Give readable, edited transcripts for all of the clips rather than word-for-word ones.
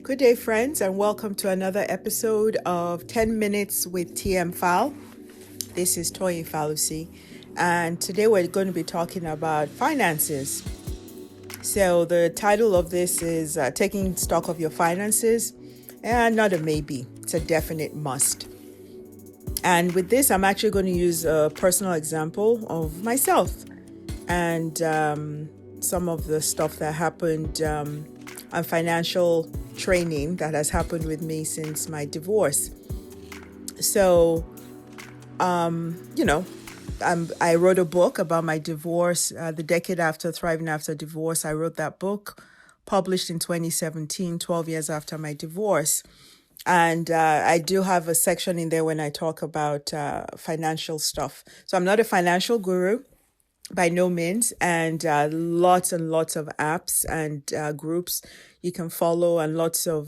Good day, friends, and welcome to another episode of 10 Minutes with TmFal. This is Toyin, and today we're going to be talking about finances. So the title of this is Taking Stock of Your Finances, and not a maybe, it's a definite must. And with this, I'm actually going to use a personal example of myself and some of the stuff that happened on financial training that has happened with me since my divorce. So, I wrote a book about my divorce, the decade after thriving after divorce. I wrote that book, published in 2017, 12 years after my divorce. And I do have a section in there when I talk about financial stuff. So I'm not a financial guru by no means, and lots and lots of apps and groups you can follow, and lots of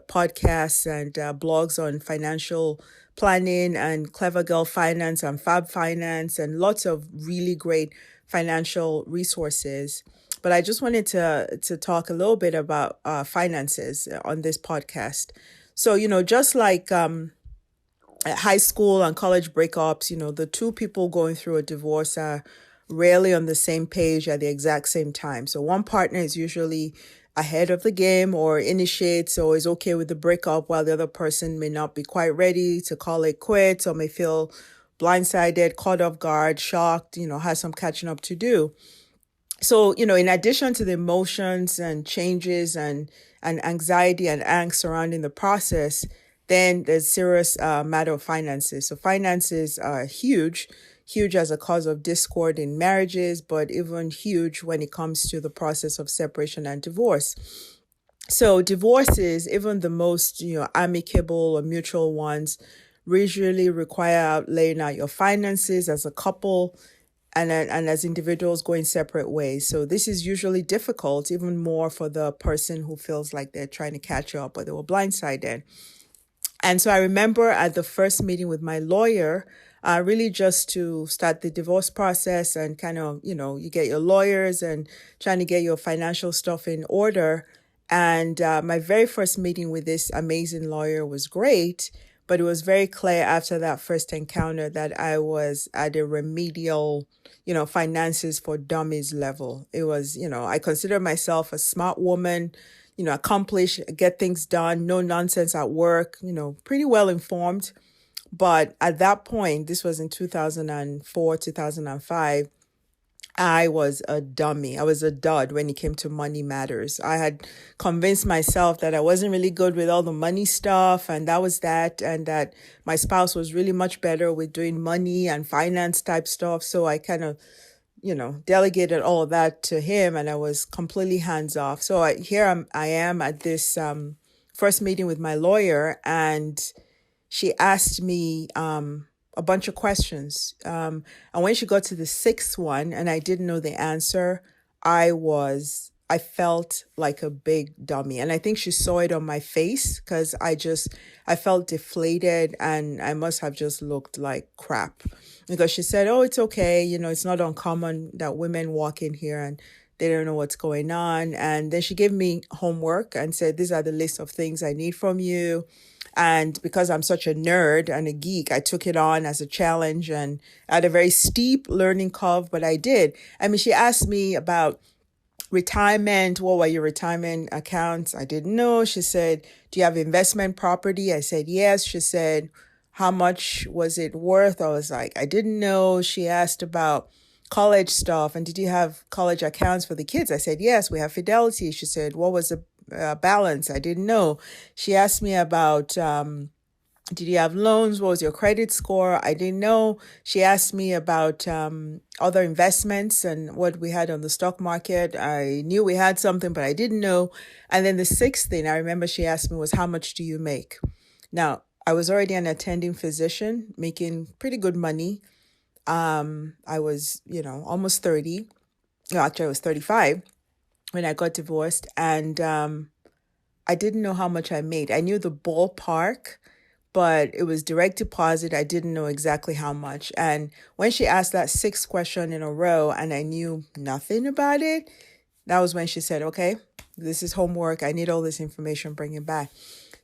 podcasts and blogs on financial planning and Clever Girl Finance and Fab Finance and lots of really great financial resources. But I just wanted to talk a little bit about finances on this podcast. So, just like high school and college breakups, the two people going through a divorce are rarely on the same page at the exact same time. So one partner is usually ahead of the game or initiates or is okay with the breakup, while the other person may not be quite ready to call it quits or may feel blindsided, caught off guard, shocked, has some catching up to do. So, in addition to the emotions and changes and anxiety and angst surrounding the process, then there's serious matter of finances. So finances are huge as a cause of discord in marriages, but even huge when it comes to the process of separation and divorce. So divorces, even the most, amicable or mutual ones, usually require laying out your finances as a couple and as individuals going separate ways. So this is usually difficult, even more for the person who feels like they're trying to catch up or they were blindsided. And so I remember at the first meeting with my lawyer, really just to start the divorce process and kind of, you get your lawyers and trying to get your financial stuff in order. And my very first meeting with this amazing lawyer was great, but it was very clear after that first encounter that I was at a remedial, finances for dummies level. It was, I consider myself a smart woman, accomplish, get things done, no nonsense at work, pretty well informed. But at that point, this was in 2004, 2005, I was a dummy. I was a dud when it came to money matters. I had convinced myself that I wasn't really good with all the money stuff, and that was that, and that my spouse was really much better with doing money and finance type stuff. So I kind of delegated all of that to him, and I was completely hands off. So I am at this first meeting with my lawyer, and she asked me a bunch of questions. And when she got to the sixth one, and I didn't know the answer, I felt like a big dummy. And I think she saw it on my face because I felt deflated, and I must have just looked like crap. Because she said, oh, it's okay. It's not uncommon that women walk in here and they don't know what's going on. And then she gave me homework and said, these are the list of things I need from you. And because I'm such a nerd and a geek, I took it on as a challenge and at a very steep learning curve, but I did. I mean, she asked me about retirement. What were your retirement accounts? I didn't know. She said, do you have investment property? I said, yes. She said, how much was it worth? I was like, I didn't know. She asked about college stuff. And did you have college accounts for the kids? I said, yes, we have Fidelity. She said, what was the balance? I didn't know. She asked me about, did you have loans? What was your credit score? I didn't know. She asked me about other investments and what we had on the stock market. I knew we had something, but I didn't know. And then the sixth thing I remember she asked me was, how much do you make? Now, I was already an attending physician, making pretty good money. I was, almost 30. Actually, I was 35 when I got divorced, and I didn't know how much I made. I knew the ballpark, but it was direct deposit. I didn't know exactly how much. And when she asked that sixth question in a row and I knew nothing about it, that was when she said, okay, This is homework. I need all this information. Bring it back.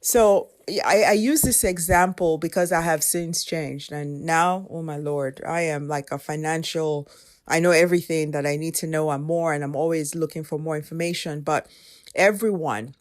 So I use this example because I have since changed. And now, oh my Lord, I am like a financial, I know everything that I need to know and more, and I'm always looking for more information. But everyone,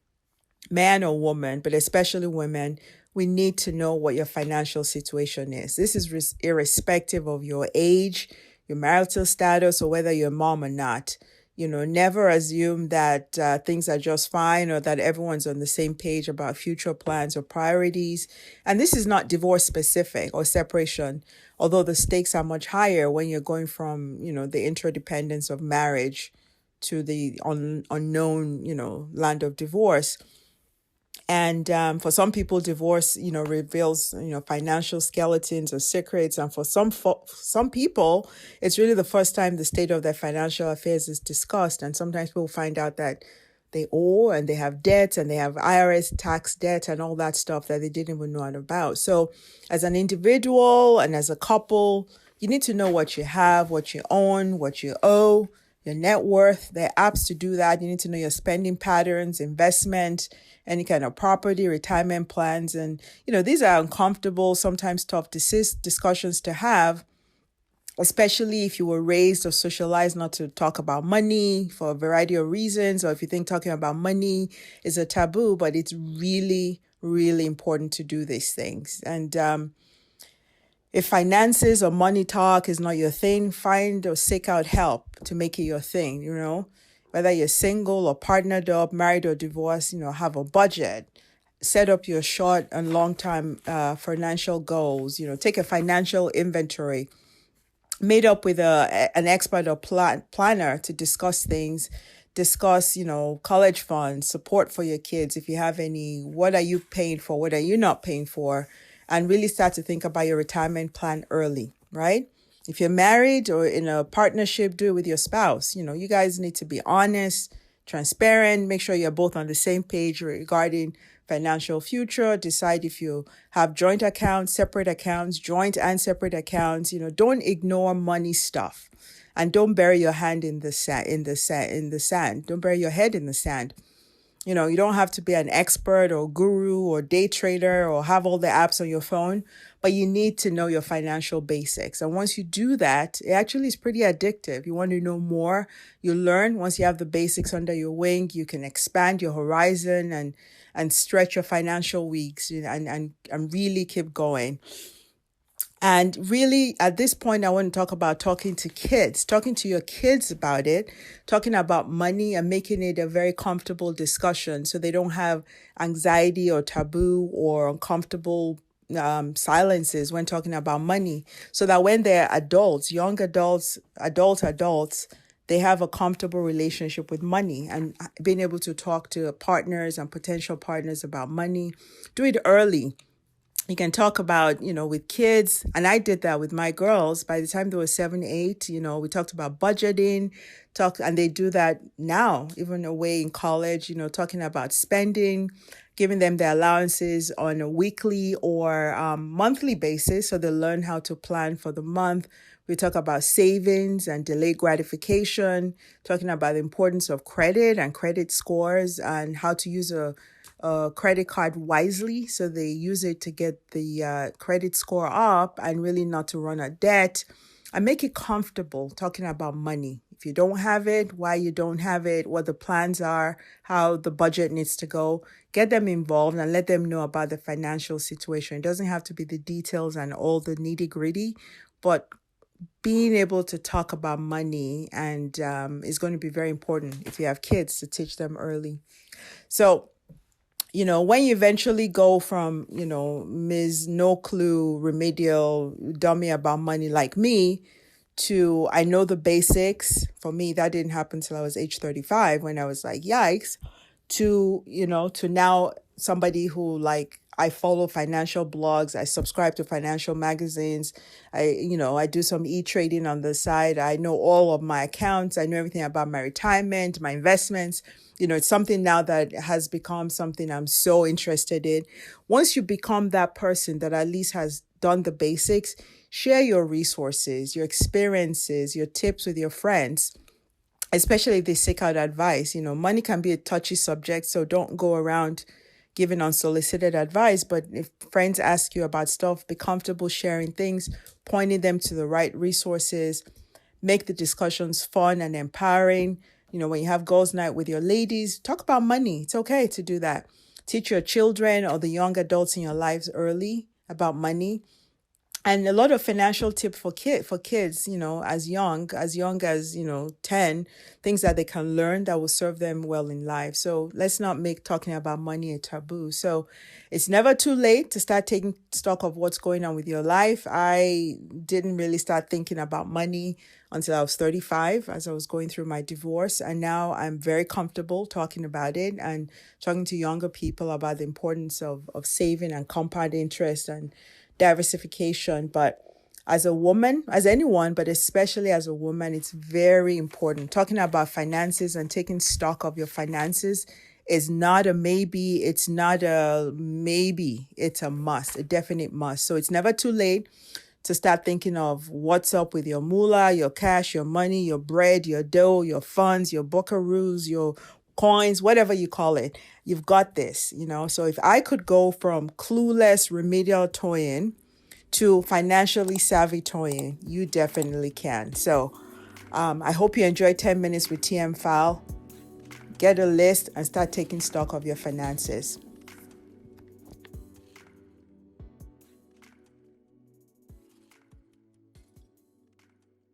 man or woman, but especially women, we need to know what your financial situation is. This is irrespective of your age, your marital status, or whether you're a mom or not. Never assume that things are just fine or that everyone's on the same page about future plans or priorities. And this is not divorce specific or separation, although the stakes are much higher when you're going from, the interdependence of marriage to the unknown, land of divorce. And for some people, divorce, reveals, financial skeletons or secrets. And for some people, it's really the first time the state of their financial affairs is discussed. And sometimes people find out that they owe and they have debts and they have IRS tax debt and all that stuff that they didn't even know about. So as an individual and as a couple, you need to know what you have, what you own, what you owe, your net worth. There are apps to do that. You need to know your spending patterns, investment, any kind of property, retirement plans. And, these are uncomfortable, sometimes tough discussions to have, especially if you were raised or socialized not to talk about money for a variety of reasons, or if you think talking about money is a taboo. But it's really, really important to do these things. And if finances or money talk is not your thing, find or seek out help to make it your thing, Whether you're single or partnered up, married or divorced, have a budget. Set up your short and long-term financial goals. Take a financial inventory made up with an expert or planner to discuss things. Discuss, college funds, support for your kids. If you have any, what are you paying for? What are you not paying for? And really start to think about your retirement plan early, right? If you're married or in a partnership, do it with your spouse. You guys need to be honest, transparent, make sure you're both on the same page regarding financial future. Decide if you have joint accounts, separate accounts, joint and separate accounts. Don't ignore money stuff. And don't bury your hand in the sand. Don't bury your head in the sand. You don't have to be an expert or guru or day trader or have all the apps on your phone, but you need to know your financial basics. And once you do that, it actually is pretty addictive. You want to know more, you learn. Once you have the basics under your wing, you can expand your horizon and stretch your financial wings and really keep going. And really, at this point, I want to talk about talking to your kids about it, talking about money and making it a very comfortable discussion so they don't have anxiety or taboo or uncomfortable silences when talking about money, so that when they're adults, young adults, adults, they have a comfortable relationship with money and being able to talk to partners and potential partners about money. Do it early. You can talk about, with kids. And I did that with my girls. By the time they were 7, 8, we talked about budgeting, and they do that now, even away in college, talking about spending, giving them their allowances on a weekly or monthly basis. So they learn how to plan for the month. We talk about savings and delayed gratification, talking about the importance of credit and credit scores and how to use a credit card wisely. So they use it to get the credit score up and really not to run a debt, and make it comfortable talking about money. If you don't have it, why you don't have it, what the plans are, how the budget needs to go. Get them involved and let them know about the financial situation. It doesn't have to be the details and all the nitty gritty, but being able to talk about money and is going to be very important if you have kids, to teach them early. So when you eventually go from, Ms. No Clue, remedial dummy about money like me, to I know the basics. For me, that didn't happen till I was age 35 when I was like, yikes, to now somebody who I follow financial blogs. I subscribe to financial magazines. I do some e-trading on the side. I know all of my accounts. I know everything about my retirement, my investments. It's something now that has become something I'm so interested in. Once you become that person that at least has done the basics, share your resources, your experiences, your tips with your friends. especially if they seek out advice. Money can be a touchy subject, so don't go around giving unsolicited advice. But if friends ask you about stuff, be comfortable sharing things, pointing them to the right resources, make the discussions fun and empowering. When you have girls' night with your ladies, talk about money. It's okay to do that. Teach your children or the young adults in your lives early about money, and a lot of financial tip for kids, as young as 10, things that they can learn that will serve them well in life. So let's not make talking about money a taboo. So it's never too late to start taking stock of what's going on with your life. I didn't really start thinking about money until I was 35, as I was going through my divorce, and now I'm very comfortable talking about it and talking to younger people about the importance of saving and compound interest and diversification. But as a woman, as anyone, but especially as a woman, it's very important. Talking about finances and taking stock of your finances is not a maybe, it's not a maybe, it's a must, a definite must. So it's never too late to start thinking of what's up with your moolah, your cash, your money, your bread, your dough, your funds, your buckaroos, your coins, whatever you call it. You've got this. So if I could go from clueless remedial Toyin to financially savvy Toyin, you definitely can. So I hope you enjoyed 10 minutes with TmFal. Get a list and start taking stock of your finances.